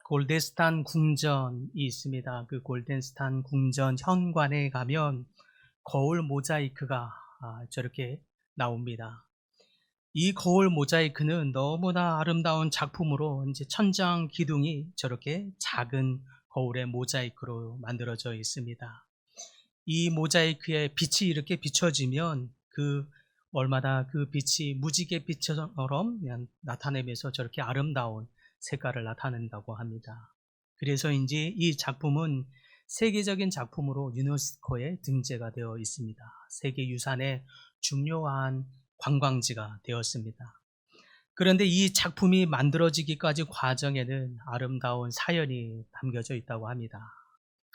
골데스탄 궁전이 있습니다. 그 골데스탄 궁전 현관에 가면 거울 모자이크가 저렇게 나옵니다. 이 거울 모자이크는 너무나 아름다운 작품으로 이제 천장 기둥이 저렇게 작은 거울의 모자이크로 만들어져 있습니다. 이 모자이크에 빛이 이렇게 비춰지면 얼마나 그 빛이 무지개 빛처럼 나타내면서 저렇게 아름다운 색깔을 나타낸다고 합니다. 그래서인지 이 작품은 세계적인 작품으로 유네스코에 등재가 되어 있습니다. 세계유산의 중요한 관광지가 되었습니다. 그런데 이 작품이 만들어지기까지 과정에는 아름다운 사연이 담겨져 있다고 합니다.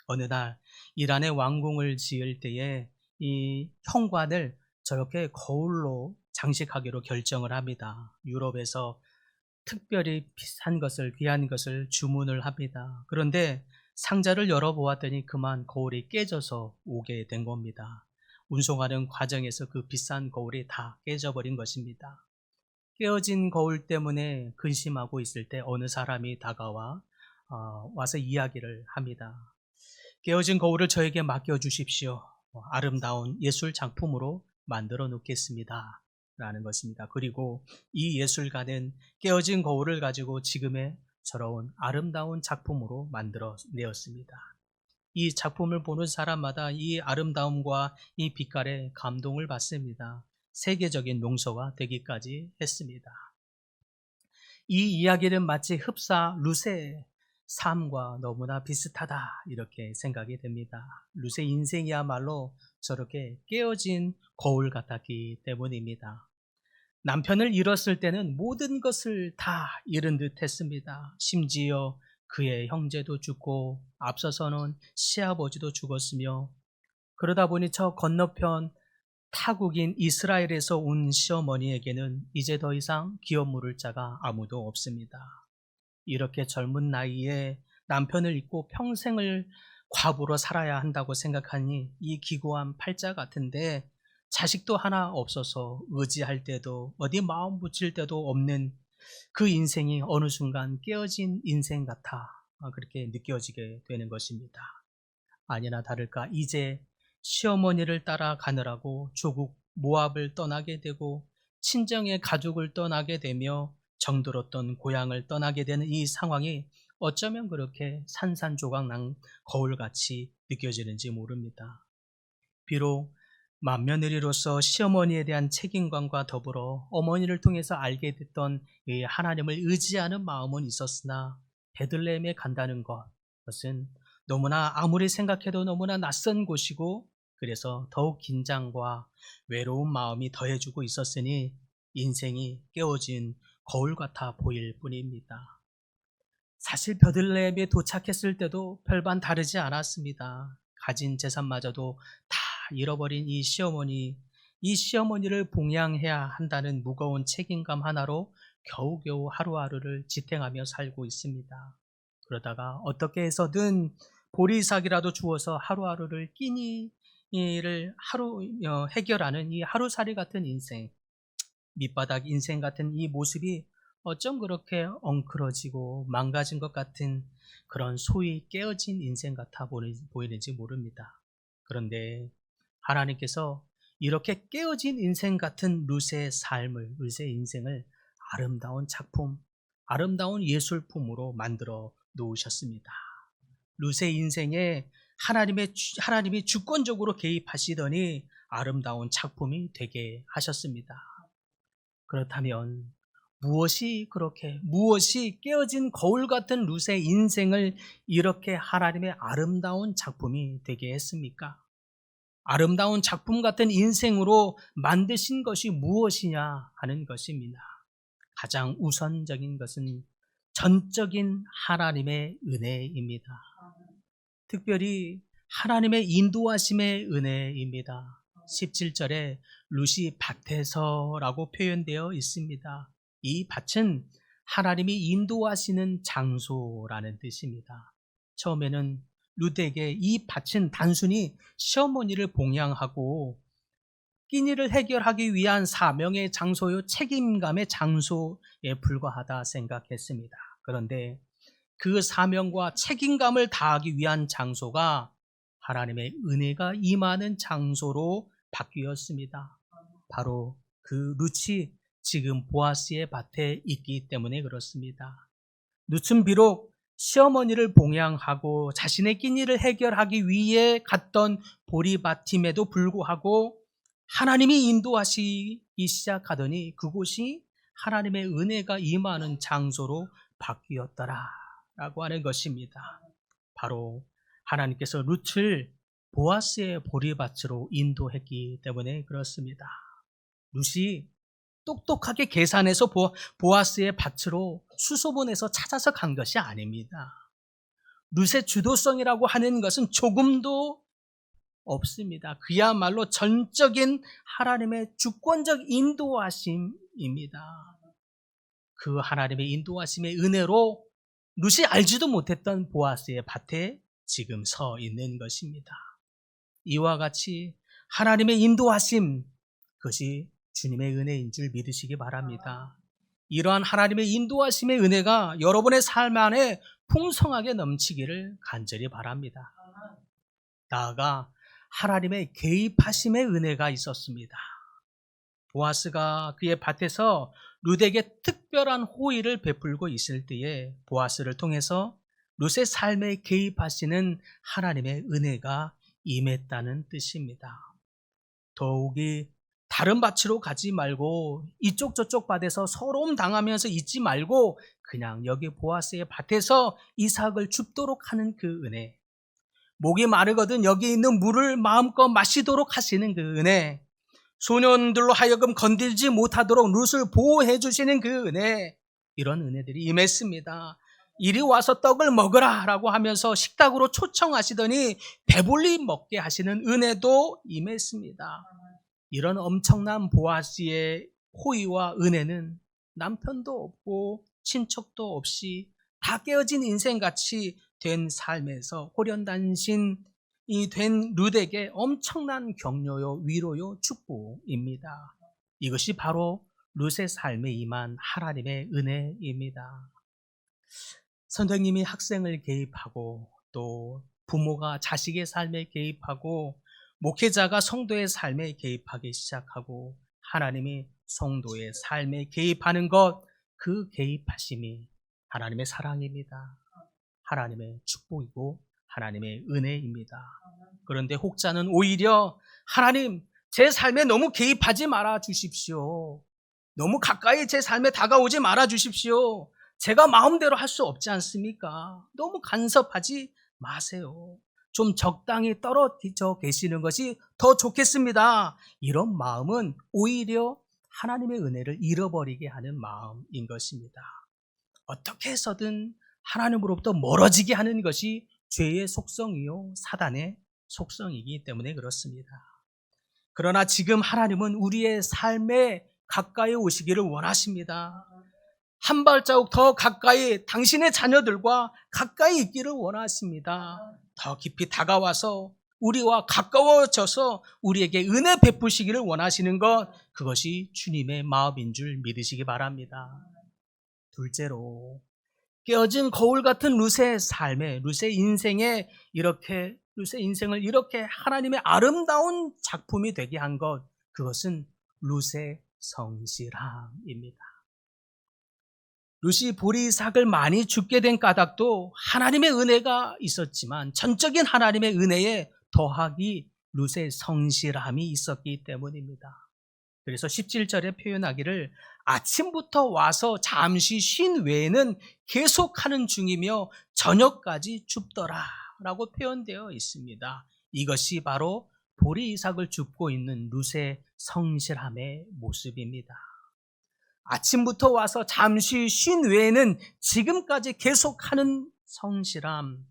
어느 날 이란의 왕궁을 지을 때에 이 현관을 저렇게 거울로 장식하기로 결정을 합니다. 유럽에서 특별히 귀한 것을 주문을 합니다. 그런데 상자를 열어보았더니 그만 거울이 깨져서 오게 된 겁니다. 운송하는 과정에서 그 비싼 거울이 다 깨져버린 것입니다. 깨어진 거울 때문에 근심하고 있을 때 어느 사람이 다가와 와서 이야기를 합니다. 깨어진 거울을 저에게 맡겨주십시오. 아름다운 예술 작품으로 만들어 놓겠습니다. 라는 것입니다. 그리고 이 예술가는 깨어진 거울을 가지고 지금의 저런 아름다운 작품으로 만들어 내었습니다. 이 작품을 보는 사람마다 이 아름다움과 이 빛깔에 감동을 받습니다. 세계적인 명소가 되기까지 했습니다. 이 이야기는 마치 흡사 루세의 삶과 너무나 비슷하다 이렇게 생각이 됩니다. 루세 인생이야말로 저렇게 깨어진 거울 같았기 때문입니다. 남편을 잃었을 때는 모든 것을 다 잃은 듯 했습니다. 심지어 그의 형제도 죽고 앞서서는 시아버지도 죽었으며 그러다 보니 저 건너편 타국인 이스라엘에서 온 시어머니에게는 이제 더 이상 기업 물을 자가 아무도 없습니다. 이렇게 젊은 나이에 남편을 잊고 평생을 과부로 살아야 한다고 생각하니 이 기구한 팔자 같은데 자식도 하나 없어서 의지할 때도 어디 마음 붙일 때도 없는 그 인생이 어느 순간 깨어진 인생 같아 그렇게 느껴지게 되는 것입니다. 아니나 다를까 이제 시어머니를 따라가느라고 조국 모압을 떠나게 되고 친정의 가족을 떠나게 되며 정들었던 고향을 떠나게 되는 이 상황이 어쩌면 그렇게 산산조각 난 거울같이 느껴지는지 모릅니다. 비록 맏며느리로서 시어머니에 대한 책임감과 더불어 어머니를 통해서 알게 됐던 이 하나님을 의지하는 마음은 있었으나 베들레헴에 간다는 것은 너무나 아무리 생각해도 너무나 낯선 곳이고 그래서 더욱 긴장과 외로운 마음이 더해지고 있었으니 인생이 깨어진 거울 같아 보일 뿐입니다. 사실 베들레헴에 도착했을 때도 별반 다르지 않았습니다. 가진 재산마저도 다 잃어버린 이 시어머니를 봉양해야 한다는 무거운 책임감 하나로 겨우겨우 하루하루를 지탱하며 살고 있습니다. 그러다가 어떻게 해서든 보리삭이라도 주어서 하루하루를 끼니를 해결하는 이 하루살이 같은 인생, 밑바닥 인생 같은 이 모습이 어쩜 그렇게 엉클어지고 망가진 것 같은 그런 소위 깨어진 인생 같아 보이는지 모릅니다. 그런데 하나님께서 이렇게 깨어진 인생 같은 루세의 인생을 아름다운 작품, 아름다운 예술품으로 만들어 놓으셨습니다. 루세 인생에 하나님이 주권적으로 개입하시더니 아름다운 작품이 되게 하셨습니다. 그렇다면 무엇이 깨어진 거울 같은 루세 인생을 이렇게 하나님의 아름다운 작품이 되게 했습니까? 아름다운 작품 같은 인생으로 만드신 것이 무엇이냐 하는 것입니다. 가장 우선적인 것은 전적인 하나님의 은혜입니다. 특별히 하나님의 인도하심의 은혜입니다. 17절에 루시 밭에서라고 표현되어 있습니다. 이 밭은 하나님이 인도하시는 장소라는 뜻입니다. 처음에는 루드에게 이 밭은 단순히 시어머니를 봉양하고 끼니를 해결하기 위한 사명의 장소요 책임감의 장소에 불과하다 생각했습니다. 그런데 그 사명과 책임감을 다하기 위한 장소가 하나님의 은혜가 임하는 장소로 바뀌었습니다. 바로 그 룻이 지금 보아스의 밭에 있기 때문에 그렇습니다. 룻은 비록 시어머니를 봉양하고 자신의 끼니를 해결하기 위해 갔던 보리밭임에도 불구하고 하나님이 인도하시기 시작하더니 그곳이 하나님의 은혜가 임하는 장소로 바뀌었더라라고 하는 것입니다. 바로 하나님께서 룻을 보아스의 보리밭으로 인도했기 때문에 그렇습니다. 룻이 똑똑하게 계산해서 보아스의 밭으로 수소문해서 찾아서 간 것이 아닙니다. 룻의 주도성이라고 하는 것은 조금도 없습니다. 그야말로 전적인 하나님의 주권적 인도하심입니다. 그 하나님의 인도하심의 은혜로 룻이 알지도 못했던 보아스의 밭에 지금 서 있는 것입니다. 이와 같이 하나님의 인도하심, 그것이 주님의 은혜인 줄 믿으시기 바랍니다. 이러한 하나님의 인도하심의 은혜가 여러분의 삶 안에 풍성하게 넘치기를 간절히 바랍니다. 나아가 하나님의 개입하심의 은혜가 있었습니다. 보아스가 그의 밭에서 룻에게 특별한 호의를 베풀고 있을 때에 보아스를 통해서 룻의 삶에 개입하시는 하나님의 은혜가 임했다는 뜻입니다. 더욱이 다른 밭으로 가지 말고 이쪽 저쪽 밭에서 서러움 당하면서 있지 말고 그냥 여기 보아스의 밭에서 이삭을 줍도록 하는 그 은혜, 목이 마르거든 여기 있는 물을 마음껏 마시도록 하시는 그 은혜, 소년들로 하여금 건들지 못하도록 룻을 보호해 주시는 그 은혜, 이런 은혜들이 임했습니다. 이리 와서 떡을 먹으라 라고 하면서 식탁으로 초청하시더니 배불리 먹게 하시는 은혜도 임했습니다. 이런 엄청난 보아스의 호의와 은혜는 남편도 없고 친척도 없이 다 깨어진 인생같이 된 삶에서 호련단신이 된 룻에게 엄청난 격려요, 위로요, 축복입니다. 이것이 바로 룻의 삶에 임한 하나님의 은혜입니다. 선생님이 학생을 개입하고 또 부모가 자식의 삶에 개입하고 목회자가 성도의 삶에 개입하기 시작하고 하나님이 성도의 삶에 개입하는 것, 그 개입하심이 하나님의 사랑입니다. 하나님의 축복이고 하나님의 은혜입니다. 그런데 혹자는 오히려 하나님, 제 삶에 너무 개입하지 말아 주십시오. 너무 가까이 제 삶에 다가오지 말아 주십시오. 제가 마음대로 할 수 없지 않습니까? 너무 간섭하지 마세요. 좀 적당히 떨어져 계시는 것이 더 좋겠습니다. 이런 마음은 오히려 하나님의 은혜를 잃어버리게 하는 마음인 것입니다. 어떻게 해서든 하나님으로부터 멀어지게 하는 것이 죄의 속성이요, 사단의 속성이기 때문에 그렇습니다. 그러나 지금 하나님은 우리의 삶에 가까이 오시기를 원하십니다. 한 발자국 더 가까이 당신의 자녀들과 가까이 있기를 원하십니다. 더 깊이 다가와서 우리와 가까워져서 우리에게 은혜 베푸시기를 원하시는 것, 그것이 주님의 마음인 줄 믿으시기 바랍니다. 둘째로, 깨어진 거울 같은 룻의 삶에, 룻의 인생을 이렇게 하나님의 아름다운 작품이 되게 한 것, 그것은 룻의 성실함입니다. 룻이 보리삭을 많이 줍게 된 까닭도 하나님의 은혜가 있었지만 전적인 하나님의 은혜에 더하기 룻의 성실함이 있었기 때문입니다. 그래서 17절에 표현하기를 아침부터 와서 잠시 쉰 외에는 계속하는 중이며 저녁까지 줍더라 라고 표현되어 있습니다. 이것이 바로 보리삭을 줍고 있는 룻의 성실함의 모습입니다. 아침부터 와서 잠시 쉰 외에는 지금까지 계속하는 성실함,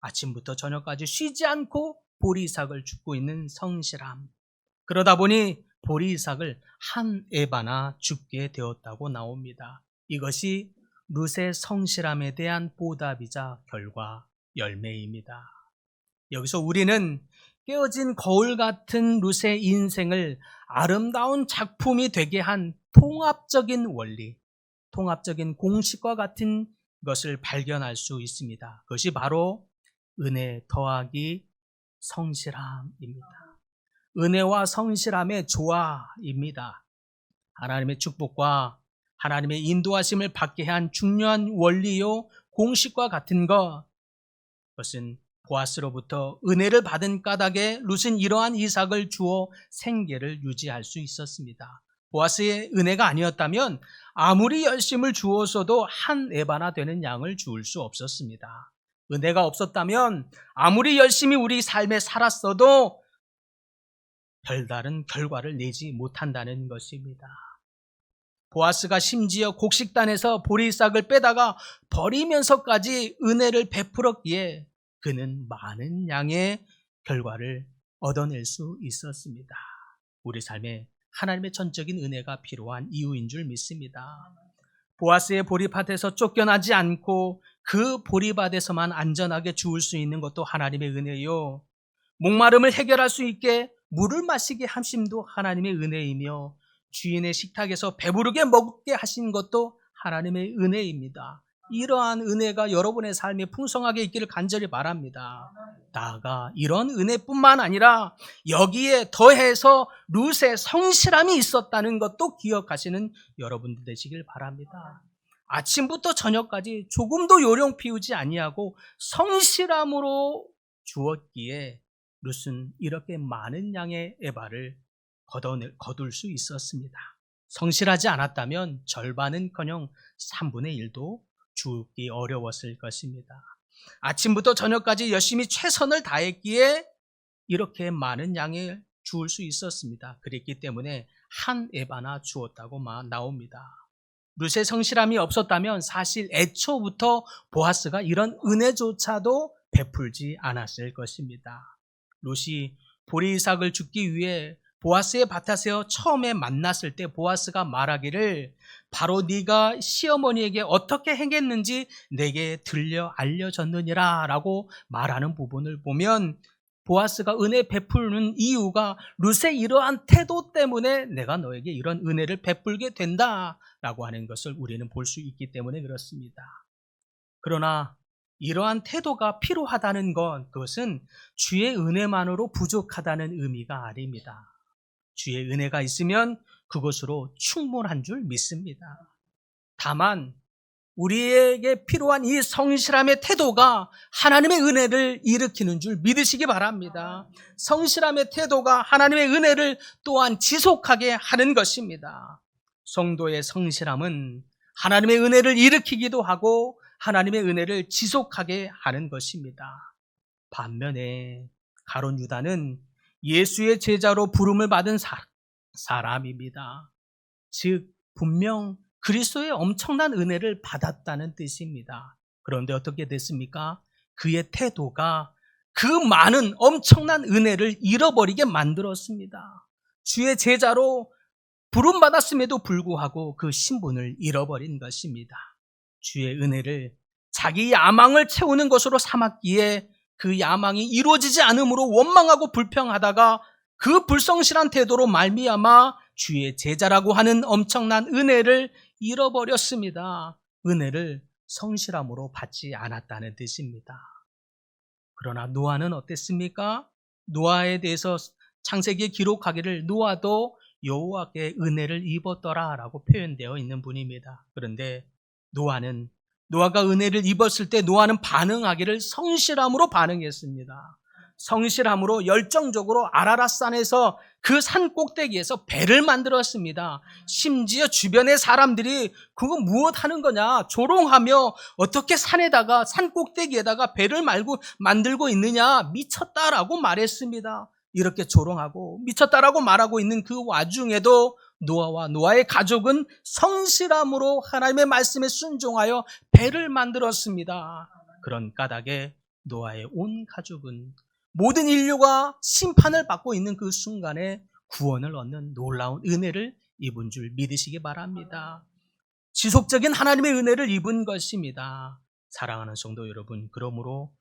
아침부터 저녁까지 쉬지 않고 보리삭을 줍고 있는 성실함, 그러다 보니 보리삭을 한 에바나 줍게 되었다고 나옵니다. 이것이 룻의 성실함에 대한 보답이자 결과, 열매입니다. 여기서 우리는 깨어진 거울 같은 룻의 인생을 아름다운 작품이 되게 한 통합적인 원리, 통합적인 공식과 같은 것을 발견할 수 있습니다. 그것이 바로 은혜 더하기 성실함입니다. 은혜와 성실함의 조화입니다. 하나님의 축복과 하나님의 인도하심을 받게 한 중요한 원리요 공식과 같은 그것은 보아스로부터 은혜를 받은 까닭에 룻은 이러한 이삭을 주어 생계를 유지할 수 있었습니다. 보아스의 은혜가 아니었다면 아무리 열심을 주었어도 한 에바나 되는 양을 주울 수 없었습니다. 은혜가 없었다면 아무리 열심히 우리 삶에 살았어도 별다른 결과를 내지 못한다는 것입니다. 보아스가 심지어 곡식단에서 보리싹을 빼다가 버리면서까지 은혜를 베풀었기에 그는 많은 양의 결과를 얻어낼 수 있었습니다. 우리 삶에 하나님의 전적인 은혜가 필요한 이유인 줄 믿습니다. 보아스의 보리밭에서 쫓겨나지 않고 그 보리밭에서만 안전하게 주울 수 있는 것도 하나님의 은혜요. 목마름을 해결할 수 있게 물을 마시게 하심도 하나님의 은혜이며 주인의 식탁에서 배부르게 먹게 하신 것도 하나님의 은혜입니다. 이러한 은혜가 여러분의 삶에 풍성하게 있기를 간절히 바랍니다. 나아가 이런 은혜뿐만 아니라 여기에 더해서 룻의 성실함이 있었다는 것도 기억하시는 여러분들 되시길 바랍니다. 아침부터 저녁까지 조금도 요령 피우지 아니하고 성실함으로 주었기에 룻은 이렇게 많은 양의 에바를 거둘 수 있었습니다. 성실하지 않았다면 절반은커녕 3분의 1도 주기 어려웠을 것입니다. 아침부터 저녁까지 열심히 최선을 다했기에 이렇게 많은 양을 주울 수 있었습니다. 그랬기 때문에 한 에바나 주었다고 나옵니다. 룻의 성실함이 없었다면 사실 애초부터 보아스가 이런 은혜조차도 베풀지 않았을 것입니다. 룻이 보리이삭을 줍기 위해 보아스의 밭에서 처음에 만났을 때 보아스가 말하기를 바로 네가 시어머니에게 어떻게 행했는지 내게 들려 알려졌느니라 라고 말하는 부분을 보면 보아스가 은혜 베푸는 이유가 룻의 이러한 태도 때문에 내가 너에게 이런 은혜를 베풀게 된다라고 하는 것을 우리는 볼 수 있기 때문에 그렇습니다. 그러나 이러한 태도가 필요하다는 것, 그것은 주의 은혜만으로 부족하다는 의미가 아닙니다. 주의 은혜가 있으면 그것으로 충분한 줄 믿습니다. 다만 우리에게 필요한 이 성실함의 태도가 하나님의 은혜를 일으키는 줄 믿으시기 바랍니다. 성실함의 태도가 하나님의 은혜를 또한 지속하게 하는 것입니다. 성도의 성실함은 하나님의 은혜를 일으키기도 하고 하나님의 은혜를 지속하게 하는 것입니다. 반면에 가룟 유다는 예수의 제자로 부름을 받은 사람입니다. 즉 분명 그리스도의 엄청난 은혜를 받았다는 뜻입니다. 그런데 어떻게 됐습니까? 그의 태도가 그 많은 엄청난 은혜를 잃어버리게 만들었습니다. 주의 제자로 부름받았음에도 불구하고 그 신분을 잃어버린 것입니다. 주의 은혜를 자기 야망을 채우는 것으로 삼았기에 그 야망이 이루어지지 않으므로 원망하고 불평하다가 그 불성실한 태도로 말미암아 주의 제자라고 하는 엄청난 은혜를 잃어버렸습니다. 은혜를 성실함으로 받지 않았다는 뜻입니다. 그러나 노아는 어땠습니까? 노아에 대해서 창세기에 기록하기를 노아도 여호와께 은혜를 입었더라라고 표현되어 있는 분입니다. 그런데 노아가 은혜를 입었을 때 노아는 반응하기를 성실함으로 반응했습니다. 성실함으로 열정적으로 아라랏산에서 그 산 꼭대기에서 배를 만들었습니다. 심지어 주변의 사람들이 그거 무엇 하는 거냐 조롱하며 어떻게 산 꼭대기에다가 배를 만들고 있느냐 미쳤다라고 말했습니다. 이렇게 조롱하고 미쳤다라고 말하고 있는 그 와중에도 노아와 노아의 가족은 성실함으로 하나님의 말씀에 순종하여 배를 만들었습니다. 그런 까닭에 노아의 온 가족은 모든 인류가 심판을 받고 있는 그 순간에 구원을 얻는 놀라운 은혜를 입은 줄 믿으시기 바랍니다. 지속적인 하나님의 은혜를 입은 것입니다. 사랑하는 성도 여러분, 그러므로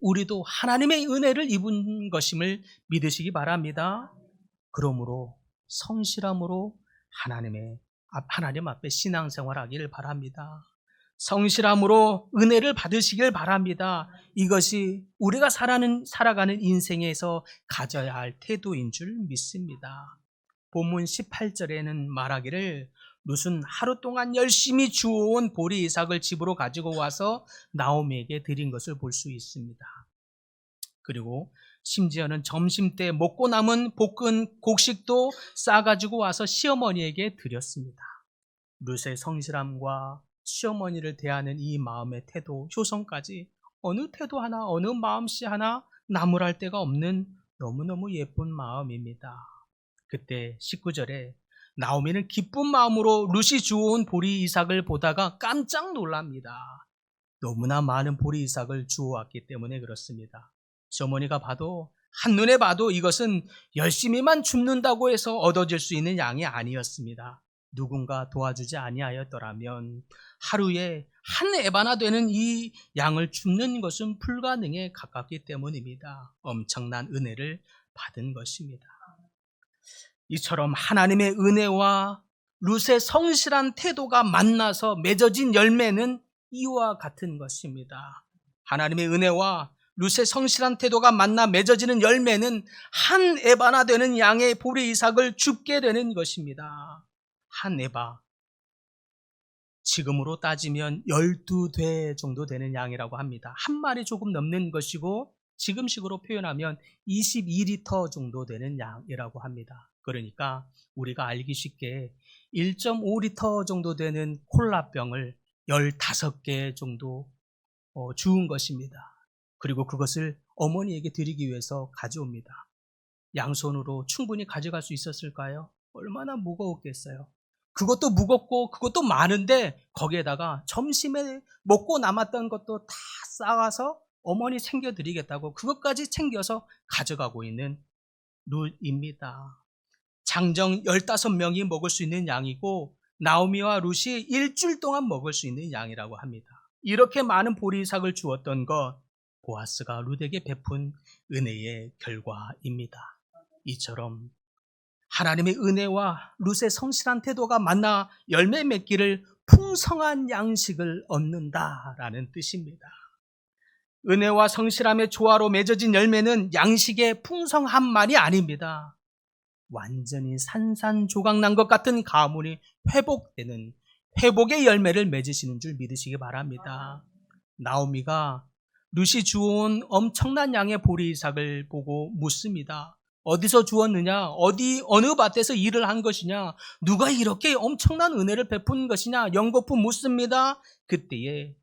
우리도 하나님의 은혜를 입은 것임을 믿으시기 바랍니다. 그러므로 성실함으로 하나님 앞에 신앙생활하기를 바랍니다. 성실함으로 은혜를 받으시길 바랍니다. 이것이 우리가 살아가는 인생에서 가져야 할 태도인 줄 믿습니다. 본문 18절에는 말하기를 룻은 하루 동안 열심히 주워온 보리 이삭을 집으로 가지고 와서 나오미에게 드린 것을 볼 수 있습니다. 그리고 심지어는 점심때 먹고 남은 볶은 곡식도 싸가지고 와서 시어머니에게 드렸습니다. 룻의 성실함과 시어머니를 대하는 이 마음의 태도, 효성까지 어느 태도 하나, 어느 마음씨 하나 나무랄 데가 없는 너무너무 예쁜 마음입니다. 그때 19절에 나오미는 기쁜 마음으로 룻이 주워온 보리 이삭을 보다가 깜짝 놀랍니다. 너무나 많은 보리 이삭을 주워왔기 때문에 그렇습니다. 시어머니가 봐도, 한눈에 봐도 이것은 열심히만 줍는다고 해서 얻어질 수 있는 양이 아니었습니다. 누군가 도와주지 아니하였더라면 하루에 한 에바나 되는 이 양을 줍는 것은 불가능에 가깝기 때문입니다. 엄청난 은혜를 받은 것입니다. 이처럼 하나님의 은혜와 룻의 성실한 태도가 만나서 맺어진 열매는 이와 같은 것입니다. 하나님의 은혜와 룻의 성실한 태도가 만나 맺어지는 열매는 한 에바나 되는 양의 보리 이삭을 줍게 되는 것입니다. 한 에바, 지금으로 따지면 12돼 정도 되는 양이라고 합니다. 한 마리 조금 넘는 것이고 지금식으로 표현하면 22리터 정도 되는 양이라고 합니다. 그러니까 우리가 알기 쉽게 1.5리터 정도 되는 콜라병을 15개 정도 주운 것입니다. 그리고 그것을 어머니에게 드리기 위해서 가져옵니다. 양손으로 충분히 가져갈 수 있었을까요? 얼마나 무거웠겠어요. 그것도 무겁고 그것도 많은데 거기에다가 점심에 먹고 남았던 것도 다 싸가서 어머니 챙겨드리겠다고 그것까지 챙겨서 가져가고 있는 룻입니다. 장정 15명이 먹을 수 있는 양이고 나오미와 룻이 일주일 동안 먹을 수 있는 양이라고 합니다. 이렇게 많은 보리삭을 주었던 것, 보아스가 룻에게 베푼 은혜의 결과입니다. 이처럼 하나님의 은혜와 룻의 성실한 태도가 만나 열매 맺기를 풍성한 양식을 얻는다라는 뜻입니다. 은혜와 성실함의 조화로 맺어진 열매는 양식의 풍성함만이 아닙니다. 완전히 산산조각 난 것 같은 가문이 회복되는 회복의 열매를 맺으시는 줄 믿으시기 바랍니다. 나오미가 룻이 주워온 엄청난 양의 보리 이삭을 보고 묻습니다. 어디서 주었느냐? 어느 밭에서 일을 한 것이냐? 누가 이렇게 엄청난 은혜를 베푼 것이냐? 연거푸 묻습니다. 그때에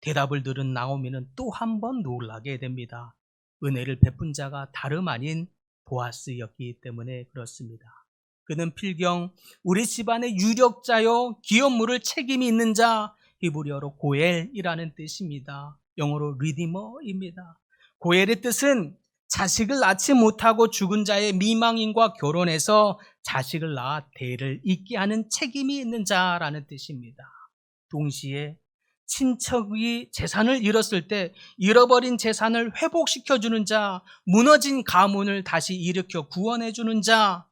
대답을 들은 나오미는 또 한 번 놀라게 됩니다. 은혜를 베푼 자가 다름 아닌 보아스였기 때문에 그렇습니다. 그는 필경 우리 집안의 유력자요 기업물을 책임이 있는 자, 히브리어로 고엘이라는 뜻입니다. 영어로 리디머입니다. 고엘의 뜻은 자식을 낳지 못하고 죽은 자의 미망인과 결혼해서 자식을 낳아 대를 잇게 하는 책임이 있는 자라는 뜻입니다. 동시에 친척이 재산을 잃었을 때 잃어버린 재산을 회복시켜주는 자, 무너진 가문을 다시 일으켜 구원해주는 자,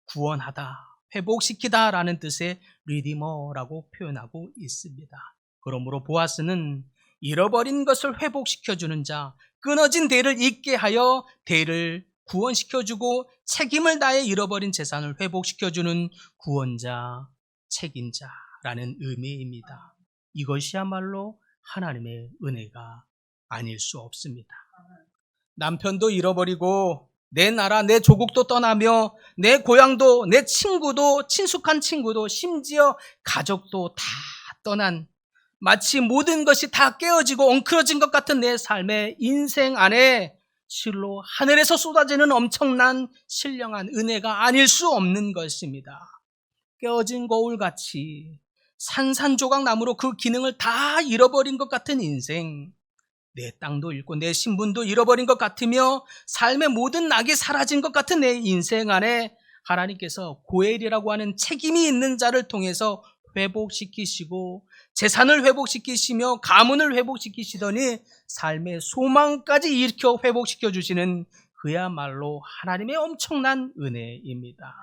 구원하다, 회복시키다 라는 뜻의 리디머라고 표현하고 있습니다. 그러므로 보아스는 잃어버린 것을 회복시켜주는 자, 끊어진 대를 잇게 하여 대를 구원시켜주고 책임을 다해 잃어버린 재산을 회복시켜주는 구원자, 책임자라는 의미입니다. 이것이야말로 하나님의 은혜가 아닐 수 없습니다. 남편도 잃어버리고 내 나라, 내 조국도 떠나며 내 고향도, 내 친구도, 친숙한 친구도, 심지어 가족도 다 떠난 마치 모든 것이 다 깨어지고 엉클어진 것 같은 내 삶의 인생 안에 실로 하늘에서 쏟아지는 엄청난 신령한 은혜가 아닐 수 없는 것입니다. 깨어진 거울같이 산산조각 나무로 그 기능을 다 잃어버린 것 같은 인생, 내 땅도 잃고 내 신분도 잃어버린 것 같으며 삶의 모든 낙이 사라진 것 같은 내 인생 안에 하나님께서 고엘이라고 하는 책임이 있는 자를 통해서 회복시키시고 재산을 회복시키시며 가문을 회복시키시더니 삶의 소망까지 일으켜 회복시켜 주시는 그야말로 하나님의 엄청난 은혜입니다.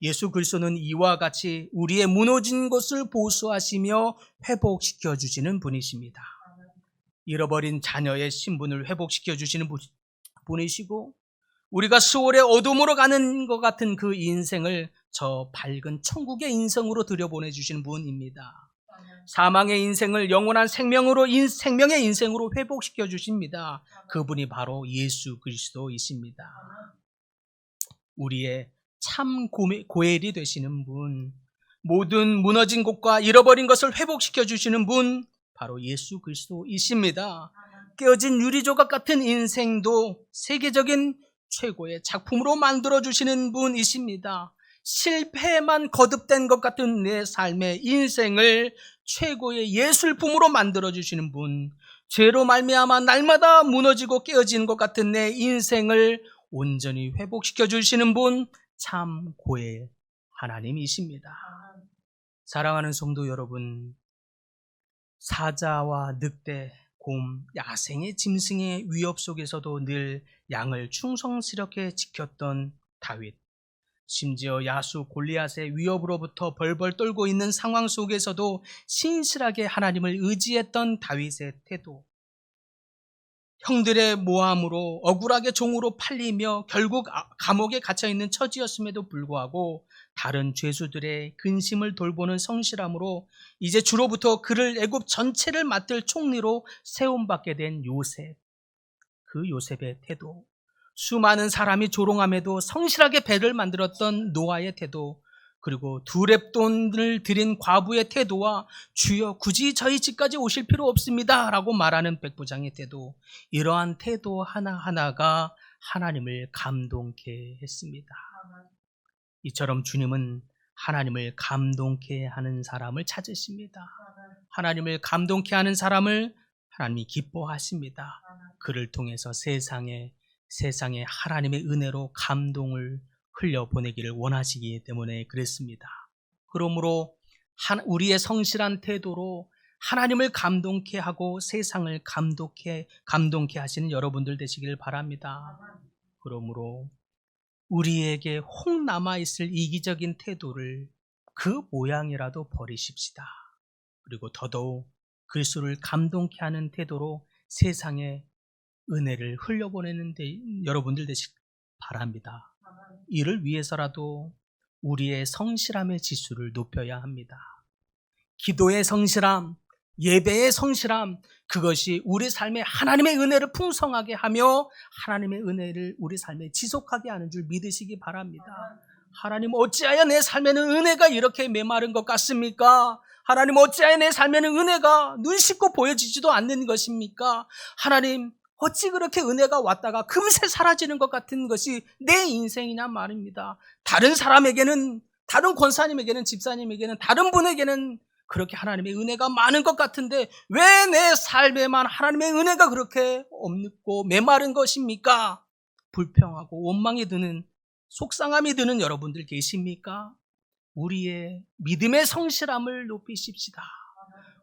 예수 그리스도는 이와 같이 우리의 무너진 것을 보수하시며 회복시켜 주시는 분이십니다. 잃어버린 자녀의 신분을 회복시켜 주시는 분이시고, 우리가 수월의 어둠으로 가는 것 같은 그 인생을 저 밝은 천국의 인생으로 들여보내주시는 분입니다. 사망의 인생을 영원한 생명의 인생으로 회복시켜 주십니다. 그분이 바로 예수 그리스도이십니다. 우리의 참 고엘이 되시는 분, 모든 무너진 곳과 잃어버린 것을 회복시켜 주시는 분, 바로 예수 그리스도이십니다. 깨어진 유리조각 같은 인생도 세계적인 최고의 작품으로 만들어주시는 분이십니다. 실패만 거듭된 것 같은 내 삶의 인생을 최고의 예술품으로 만들어주시는 분, 죄로 말미암아 날마다 무너지고 깨어지는 것 같은 내 인생을 온전히 회복시켜 주시는 분, 참 고엘 하나님이십니다. 사랑하는 성도 여러분, 사자와 늑대, 곰, 야생의 짐승의 위협 속에서도 늘 양을 충성스럽게 지켰던 다윗, 심지어 야수 골리앗의 위협으로부터 벌벌 떨고 있는 상황 속에서도 신실하게 하나님을 의지했던 다윗의 태도, 형들의 모함으로 억울하게 종으로 팔리며 결국 감옥에 갇혀있는 처지였음에도 불구하고 다른 죄수들의 근심을 돌보는 성실함으로 이제 주로부터 그를 애굽 전체를 맡을 총리로 세움받게 된 요셉, 그 요셉의 태도, 수많은 사람이 조롱함에도 성실하게 배를 만들었던 노아의 태도, 그리고 두 렙돈을 드린 과부의 태도와 주여 굳이 저희 집까지 오실 필요 없습니다 라고 말하는 백부장의 태도, 이러한 태도 하나하나가 하나님을 감동케 했습니다. 이처럼 주님은 하나님을 감동케 하는 사람을 찾으십니다. 하나님을 감동케 하는 사람을 하나님이 기뻐하십니다. 그를 통해서 세상에 하나님의 은혜로 감동을 흘려보내기를 원하시기 때문에 그랬습니다. 그러므로 우리의 성실한 태도로 하나님을 감동케 하고 세상을 감동케 하시는 여러분들 되시길 바랍니다. 그러므로 우리에게 혹 남아있을 이기적인 태도를 그 모양이라도 버리십시다. 그리고 더더욱 그리스도를 감동케 하는 태도로 세상에 은혜를 흘려보내는 여러분들 되시길 바랍니다. 이를 위해서라도 우리의 성실함의 지수를 높여야 합니다. 기도의 성실함, 예배의 성실함, 그것이 우리 삶에 하나님의 은혜를 풍성하게 하며 하나님의 은혜를 우리 삶에 지속하게 하는 줄 믿으시기 바랍니다. 하나님, 어찌하여 내 삶에는 은혜가 이렇게 메마른 것 같습니까? 하나님, 어찌하여 내 삶에는 은혜가 눈 씻고 보여지지도 않는 것입니까? 하나님, 어찌 그렇게 은혜가 왔다가 금세 사라지는 것 같은 것이 내 인생이냐 말입니다. 다른 사람에게는, 다른 권사님에게는, 집사님에게는, 다른 분에게는 그렇게 하나님의 은혜가 많은 것 같은데 왜 내 삶에만 하나님의 은혜가 그렇게 없고 메마른 것입니까? 불평하고 원망이 드는, 속상함이 드는 여러분들 계십니까? 우리의 믿음의 성실함을 높이십시다.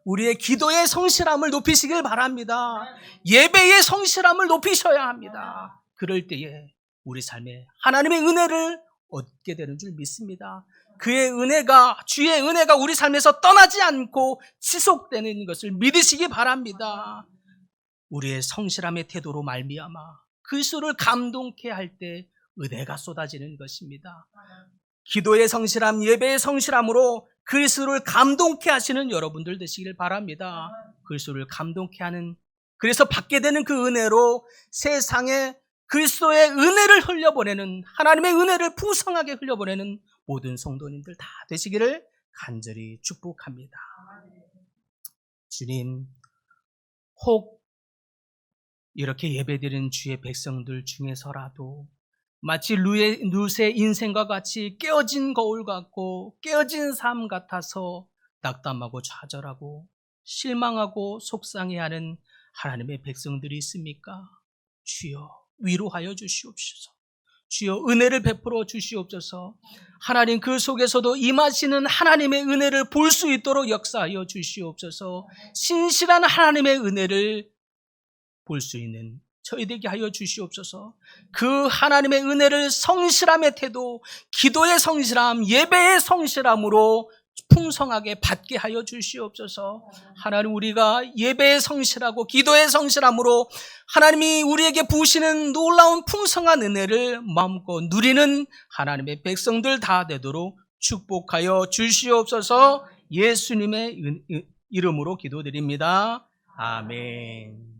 우리의 기도의 성실함을 높이시길 바랍니다. 예배의 성실함을 높이셔야 합니다. 그럴 때에 우리 삶에 하나님의 은혜를 얻게 되는 줄 믿습니다. 그의 은혜가, 주의 은혜가 우리 삶에서 떠나지 않고 지속되는 것을 믿으시기 바랍니다. 우리의 성실함의 태도로 말미암아 그리스도를 감동케 할 때 은혜가 쏟아지는 것입니다. 기도의 성실함, 예배의 성실함으로 그리스도를 감동케 하시는 여러분들 되시길 바랍니다. 그리스도를 감동케 하는, 그래서 받게 되는 그 은혜로 세상에 그리스도의 은혜를 흘려보내는, 하나님의 은혜를 풍성하게 흘려보내는 모든 성도님들 다 되시기를 간절히 축복합니다. 주님, 혹 이렇게 예배드리는 주의 백성들 중에서라도 마치 룻의 인생과 같이 깨어진 거울 같고 깨어진 삶 같아서 낙담하고 좌절하고 실망하고 속상해하는 하나님의 백성들이 있습니까? 주여, 위로하여 주시옵소서. 주여, 은혜를 베풀어 주시옵소서. 하나님, 그 속에서도 임하시는 하나님의 은혜를 볼 수 있도록 역사하여 주시옵소서. 신실한 하나님의 은혜를 볼 수 있는 저희 되게 하여 주시옵소서. 그 하나님의 은혜를 성실함의 태도, 기도의 성실함, 예배의 성실함으로 풍성하게 받게 하여 주시옵소서. 하나님, 우리가 예배에 성실하고 기도에 성실함으로 하나님이 우리에게 부으시는 놀라운 풍성한 은혜를 마음껏 누리는 하나님의 백성들 다 되도록 축복하여 주시옵소서. 예수님의 이름으로 기도드립니다. 아멘.